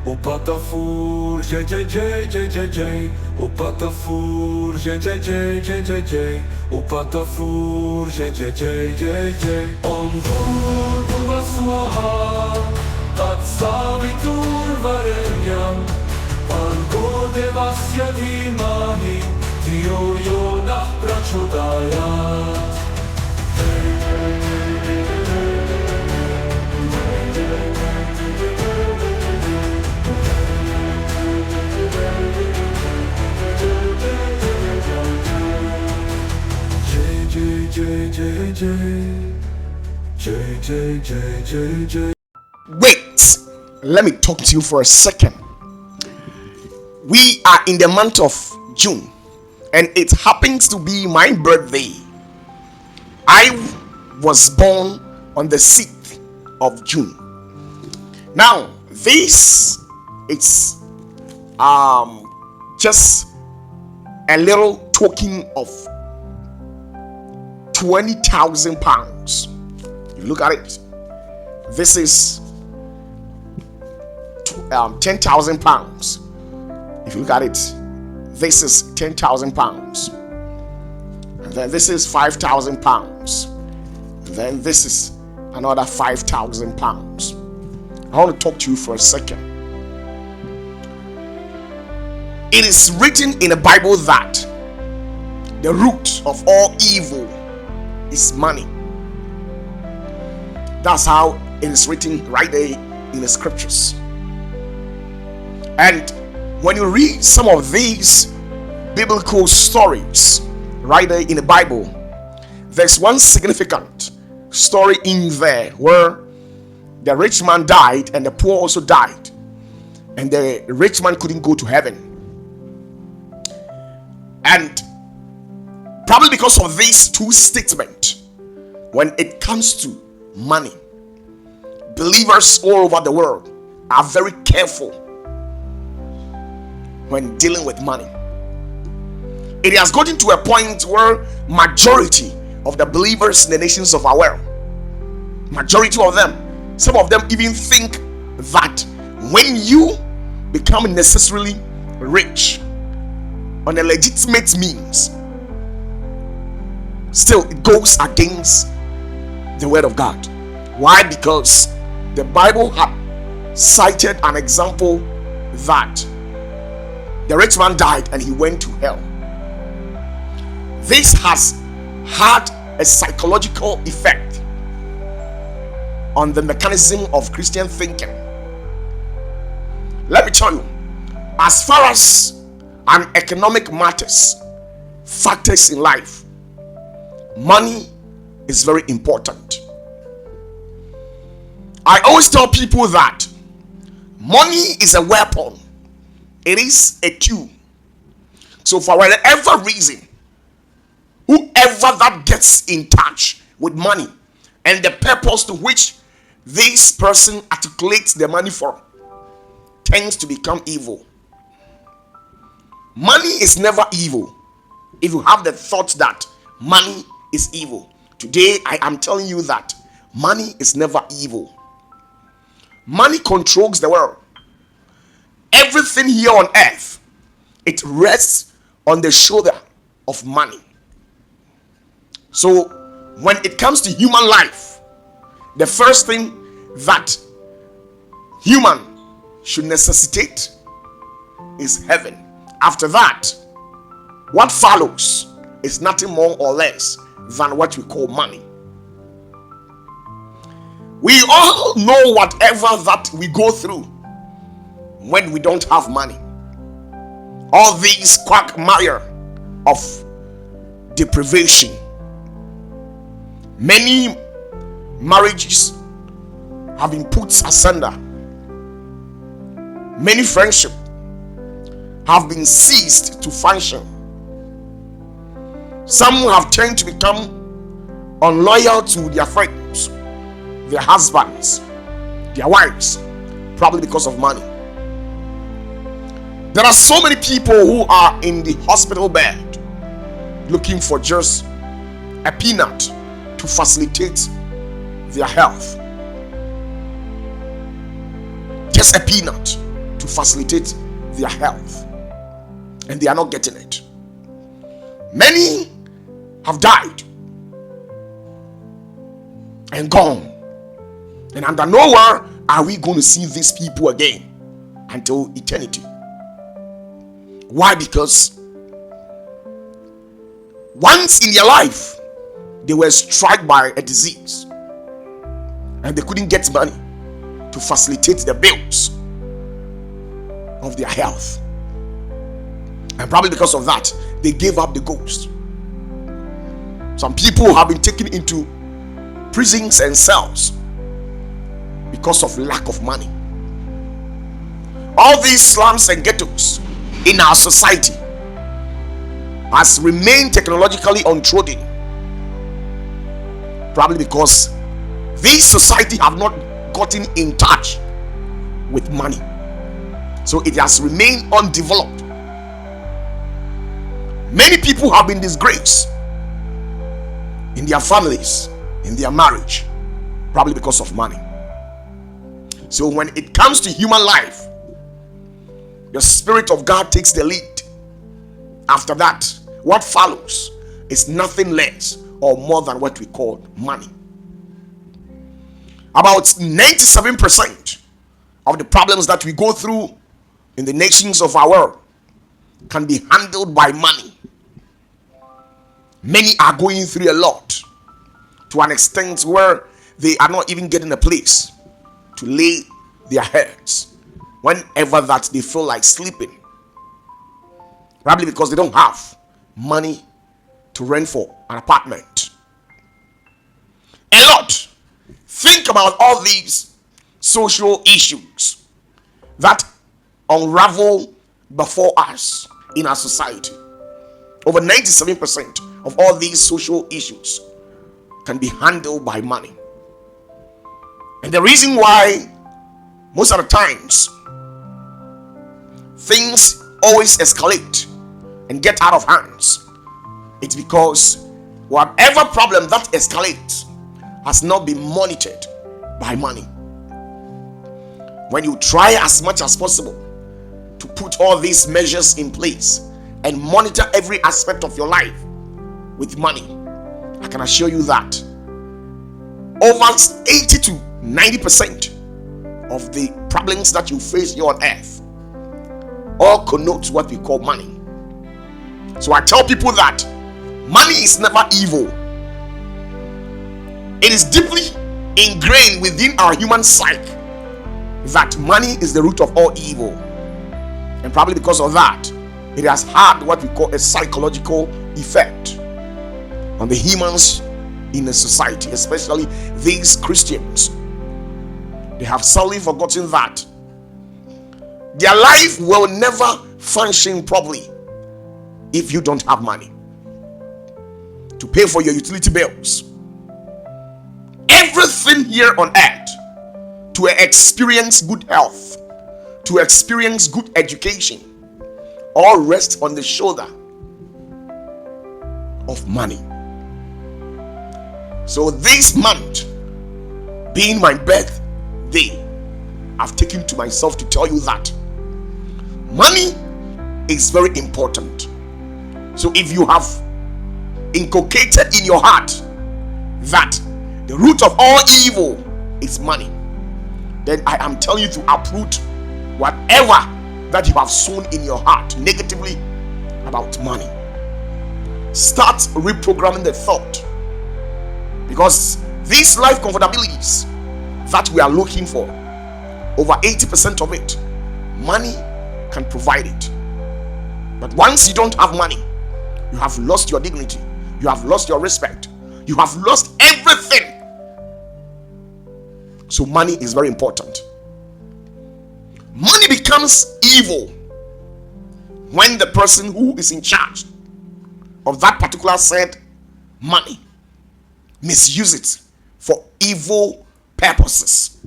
Opatafuor, Opatafuor, Opatafuor, Opatafuor, att savitur vareljan, Angode vasja dimani, Tio jona prachodayat. Wait, let me talk to you for a second. We are in the month of June, and it happens to be my birthday. I was born on the 6th of June. Now, this is just a little token of 20,000 pounds. You look at it. This is 10,000 pounds. If you look at it, this is 10,000 pounds. And then this is 5,000 pounds. And then this is another 5,000 pounds. I want to talk to you for a second. It is written in the Bible that the root of all evil is money. That's how it is written right there in the scriptures. And when you read some of these biblical stories right there in the Bible, there's one significant story in there where the rich man died and the poor also died, and the rich man couldn't go to heaven. And probably because of these two statements, when it comes to money, believers all over the world are very careful when dealing with money. It has gotten to a point where majority of the believers in the nations of our world, majority of them, some of them even think that when you become necessarily rich on a legitimate means, still it goes against the word of God. Why? Because the Bible had cited an example that the rich man died and he went to hell. This has had a psychological effect on the mechanism of Christian thinking. Let me tell you, as far as an economic matters, factors in life, money is very important. I always tell people that money is a weapon. It is a tool. So for whatever reason, whoever that gets in touch with money and the purpose to which this person articulates the money for tends to become evil. Money is never evil. If you have the thought that money is evil, today I am telling you that money is never evil. Money controls the world. Everything here on earth, it rests on the shoulder of money. So when it comes to human life, the first thing that human should necessitate is heaven. After that, what follows is nothing more or less than what we call money. We all know whatever that we go through when we don't have money. All these quagmire of deprivation. Many marriages have been put asunder. Many friendships have been ceased to function. Some have turned to become unloyal to their friends, their husbands, their wives, probably because of money. There are so many people who are in the hospital bed looking for just a peanut to facilitate their health. just a peanut to facilitate their health, and they are not getting it. Many have died and gone, and under nowhere are we going to see these people again until eternity. Why? Because once in their life they were struck by a disease and they couldn't get money to facilitate the bills of their health, and probably because of that they gave up the ghost. Some people have been taken into prisons and cells because of lack of money. All these slums and ghettos in our society has remained technologically untrodden, probably because these society have not gotten in touch with money, so it has remained undeveloped. Many people have been disgraced in their families, in their marriage, probably because of money. So when it comes to human life, the Spirit of God takes the lead. After that, what follows is nothing less or more than what we call money. About 97% of the problems that we go through in the nations of our world can be handled by money. Many are going through a lot, to an extent where they are not even getting a place to lay their heads whenever that they feel like sleeping, probably because they don't have money to rent for an apartment. A lot. Think about all these social issues that unravel before us in our society. Over 97% of all these social issues can be handled by money. And the reason why most of the times things always escalate and get out of hands, it's because whatever problem that escalates has not been monitored by money. When you try as much as possible to put all these measures in place and monitor every aspect of your life with money, I can assure you that over 80 to 90% of the problems that you face here on earth all connotes what we call money. So I tell people that money is never evil. It is deeply ingrained within our human psyche that money is the root of all evil, and probably because of that it has had what we call a psychological effect on the humans in a society, especially these Christians. They have sadly forgotten that their life will never function properly if you don't have money to pay for your utility bills. Everything here on earth, to experience good health, to experience good education, all rest on the shoulder of money. So this month, being my birthday, I've taken to myself to tell you that money is very important. So if you have inculcated in your heart that the root of all evil is money, then I am telling you to uproot whatever that you have sown in your heart negatively about money. Start reprogramming the thought, because these life comfortabilities that we are looking for, over 80% of it, money can provide it. But once you don't have money, you have lost your dignity, you have lost your respect, you have lost everything. So money is very important. Money becomes evil when the person who is in charge of that particular said money misuse it for evil purposes.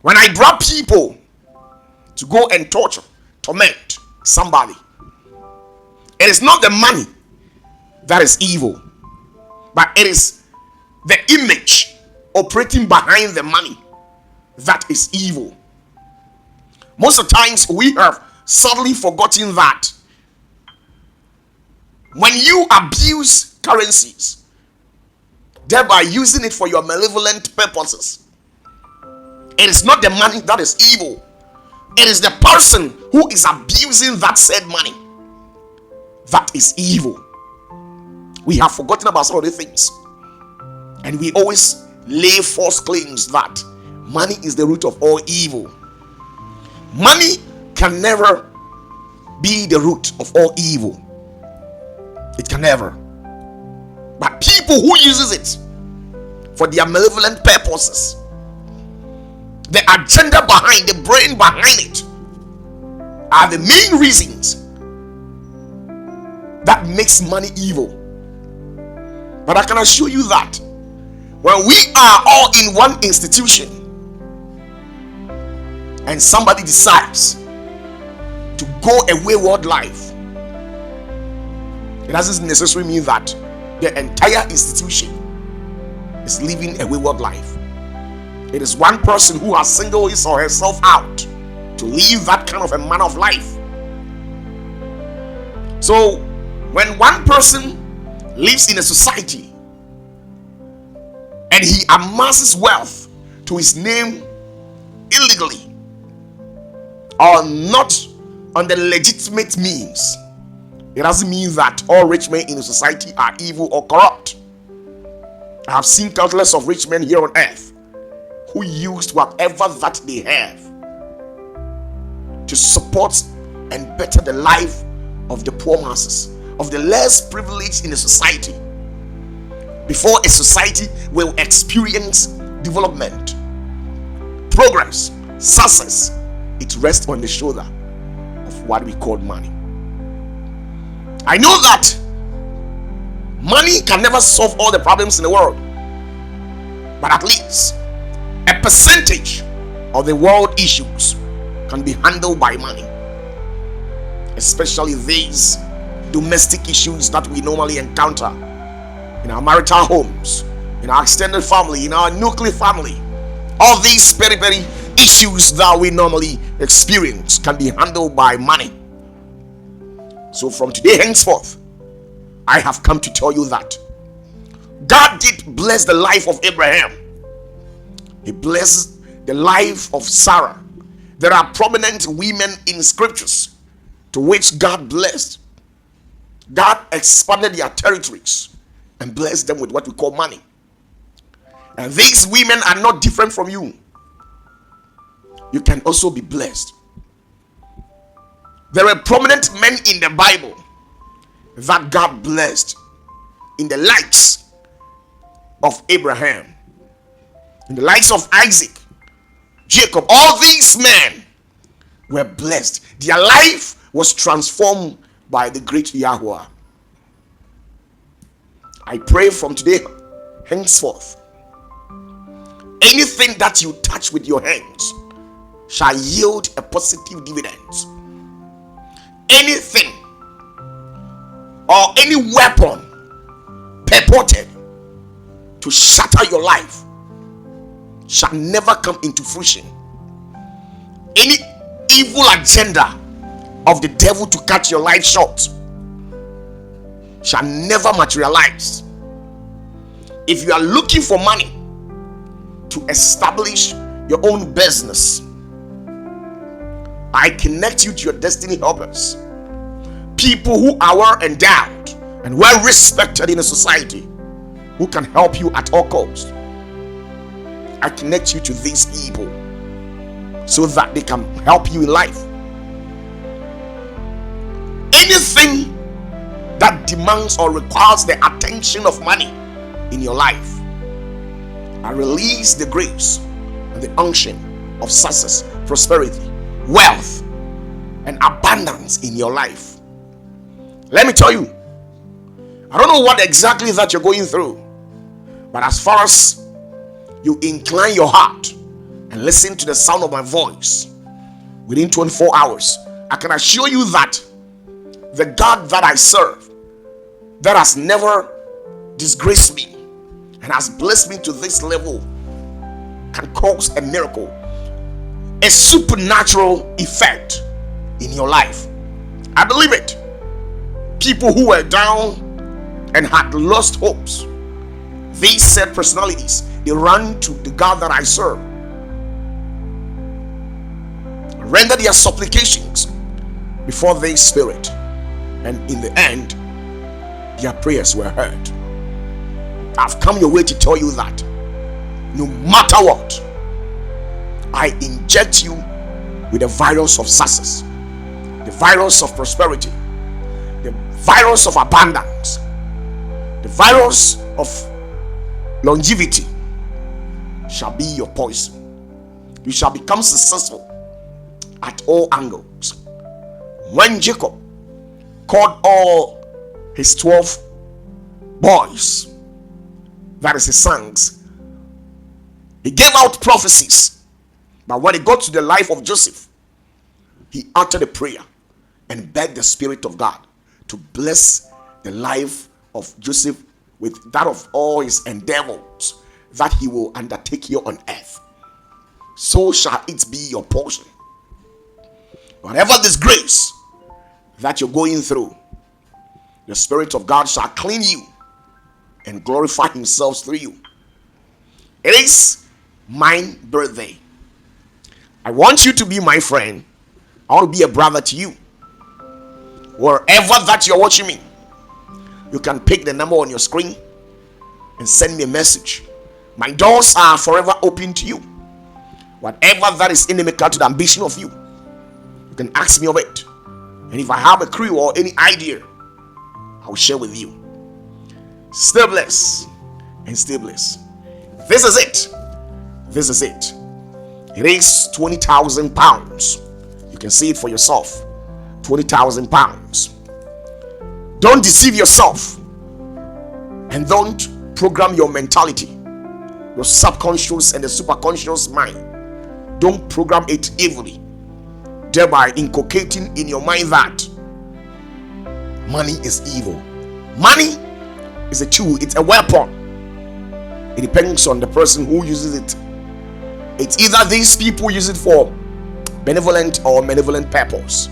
When I brought people to go and torment somebody, it is not the money that is evil, but it is the image operating behind the money that is evil. Most of the times we have suddenly forgotten that when you abuse currencies, thereby using it for your malevolent purposes, it is not the money that is evil. It is the person who is abusing that said money that is evil. We have forgotten about some of the things, and we always lay false claims that money is the root of all evil. Money can never be the root of all evil. It can never. But people who uses it for their malevolent purposes, the agenda behind, the brain behind it, are the main reasons that makes money evil. But I can assure you that when we are all in one institution and somebody decides to go a wayward life, it doesn't necessarily mean that the entire institution is living a wayward life. It is one person who has singled his or herself out to live that kind of a manner of life. So when one person lives in a society and he amasses wealth to his name illegally or not on the legitimate means, it doesn't mean that all rich men in the society are evil or corrupt. I have seen countless of rich men here on earth who used whatever that they have to support and better the life of the poor masses, of the less privileged in the society, before a society will experience development, progress, success. It rests on the shoulder of what we call money. I know that money can never solve all the problems in the world, but at least a percentage of the world issues can be handled by money, especially these domestic issues that we normally encounter in our marital homes, in our extended family, in our nuclear family. All these very issues that we normally experience can be handled by money. So from today henceforth, I have come to tell you that God did bless the life of Abraham. He blessed the life of Sarah. There are prominent women in scriptures to which God blessed. God expanded their territories and blessed them with what we call money. And these women are not different from you. You can also be blessed. There are prominent men in the Bible that God blessed in the likes of Abraham, in the likes of Isaac, Jacob. All these men were blessed. Their life was transformed by the great Yahweh. I pray from today henceforth, anything that you touch with your hands shall yield a positive dividend. Anything or any weapon purported to shatter your life shall never come into fruition. Any evil agenda of the devil to cut your life short shall never materialize. If you are looking for money to establish your own business, I connect you to your destiny helpers, people who are well endowed and well respected in a society, who can help you at all costs. I connect you to these people so that they can help you in life. Anything that demands or requires the attention of money in your life, I release the grace and the unction of success, prosperity, wealth, and abundance in your life. Let me tell you, I don't know what exactly that you're going through, but as far as you incline your heart and listen to the sound of my voice, within 24 hours, I can assure you that the God that I serve, that has never disgraced me and has blessed me to this level, can cause a miracle, a supernatural effect in your life. I believe it. People who were down and had lost hopes, these said personalities, they ran to the God that I serve, render their supplications before their spirit, and in the end their prayers were heard. I've come your way to tell you that no matter what, I inject you with the virus of success, the virus of prosperity, the virus of abundance, the virus of longevity shall be your poison. You shall become successful at all angles. When Jacob called all his 12 boys, that is his sons, he gave out prophecies. But when he got to the life of Joseph, he uttered a prayer and begged the Spirit of God to bless the life of Joseph with that of all his endeavors that he will undertake here on earth. So shall it be your portion. Whatever disgrace that you're going through, the Spirit of God shall clean you and glorify himself through you. It is my birthday. I want you to be my friend. I want to be a brother to you. Wherever that you're watching me, you can pick the number on your screen and send me a message. My doors are forever open to you. Whatever that is inimical to the ambition of you, you can ask me of it. And if I have a clue or any idea, I will share with you. Stay blessed and stay blessed. This is it. This is it. It is 20,000 pounds. You can see it for yourself. 20,000 pounds. Don't deceive yourself, and don't program your mentality, your subconscious and the superconscious mind. Don't program it evilly, thereby inculcating in your mind that money is evil. Money is a tool, it's a weapon. It depends on the person who uses it. It's either these people use it for benevolent or malevolent purpose.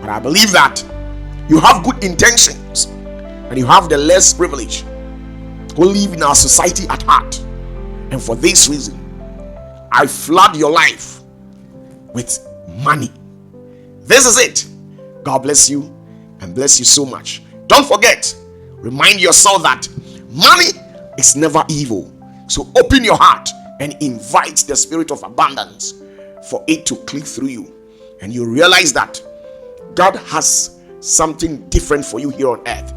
But I believe that you have good intentions and you have the less privilege who live in our society at heart. And for this reason, I flood your life with money. This is it. God bless you and bless you so much. Don't forget, remind yourself that money is never evil. So open your heart and invite the spirit of abundance for it to click through you, and you realize that God has something different for you here on earth.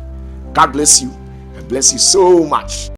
God bless you and bless you so much.